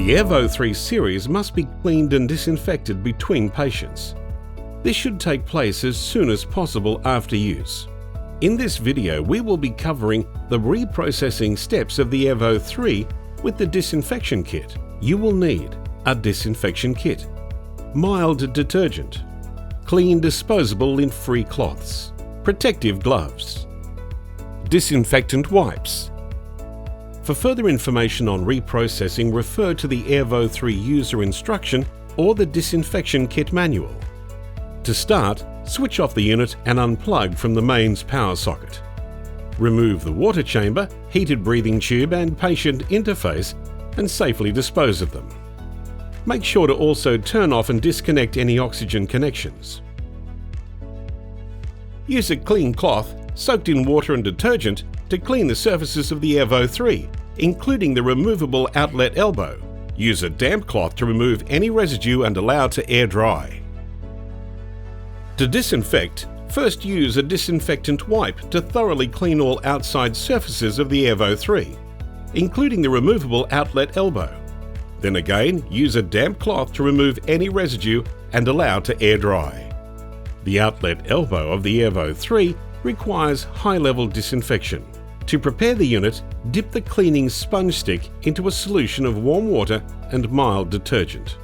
The Airvo 3 series must be cleaned and disinfected between patients. This should take place as soon as possible after use. In this video, we will be covering the reprocessing steps of the Airvo 3 with the disinfection kit. You will need a disinfection kit, mild detergent, clean disposable lint-free cloths, protective gloves, disinfectant wipes. For further information on reprocessing, refer to the Airvo 3 user instruction or the disinfection kit manual. To start, switch off the unit and unplug from the mains power socket. Remove the water chamber, heated breathing tube and patient interface and safely dispose of them. Make sure to also turn off and disconnect any oxygen connections. Use a clean cloth soaked in water and detergent to clean the surfaces of the Airvo 3, including the removable outlet elbow. Use a damp cloth to remove any residue and allow to air dry. To disinfect, first use a disinfectant wipe to thoroughly clean all outside surfaces of the Airvo 3, including the removable outlet elbow. Then again, use a damp cloth to remove any residue and allow to air dry. The outlet elbow of the Airvo 3 requires high-level disinfection. To prepare the unit, dip the cleaning sponge stick into a solution of warm water and mild detergent.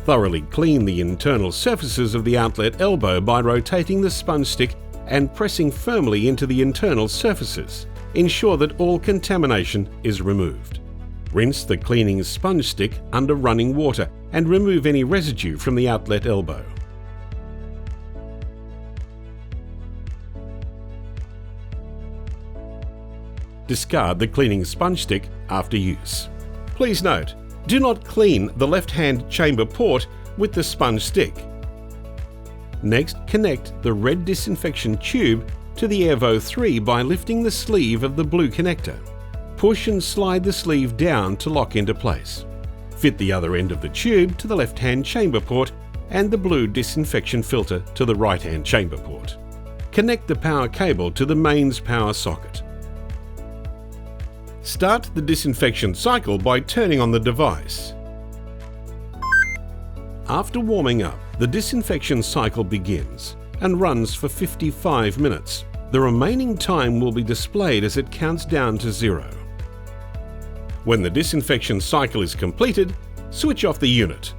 Thoroughly clean the internal surfaces of the outlet elbow by rotating the sponge stick and pressing firmly into the internal surfaces. Ensure that all contamination is removed. Rinse the cleaning sponge stick under running water and remove any residue from the outlet elbow. Discard the cleaning sponge stick after use. Please note, do not clean the left-hand chamber port with the sponge stick. Next, connect the red disinfection tube to the Airvo 3 by lifting the sleeve of the blue connector. Push and slide the sleeve down to lock into place. Fit the other end of the tube to the left-hand chamber port and the blue disinfection filter to the right-hand chamber port. Connect the power cable to the mains power socket. Start the disinfection cycle by turning on the device. After warming up, the disinfection cycle begins and runs for 55 minutes. The remaining time will be displayed as it counts down to 0. When the disinfection cycle is completed, switch off the unit.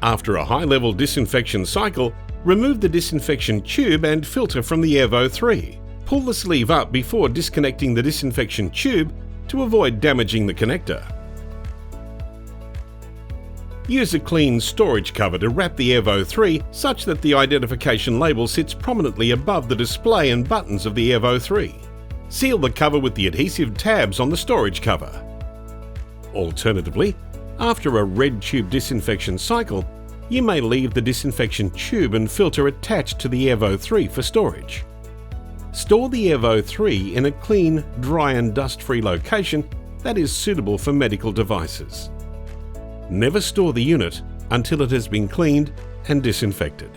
After a high-level disinfection cycle, remove the disinfection tube and filter from the Airvo 3. Pull the sleeve up before disconnecting the disinfection tube to avoid damaging the connector. Use a clean storage cover to wrap the Airvo 3 such that the identification label sits prominently above the display and buttons of the Airvo 3. Seal the cover with the adhesive tabs on the storage cover. Alternatively, after a red tube disinfection cycle, you may leave the disinfection tube and filter attached to the Airvo 3 for storage. Store the Airvo 3 in a clean, dry and dust-free location that is suitable for medical devices. Never store the unit until it has been cleaned and disinfected.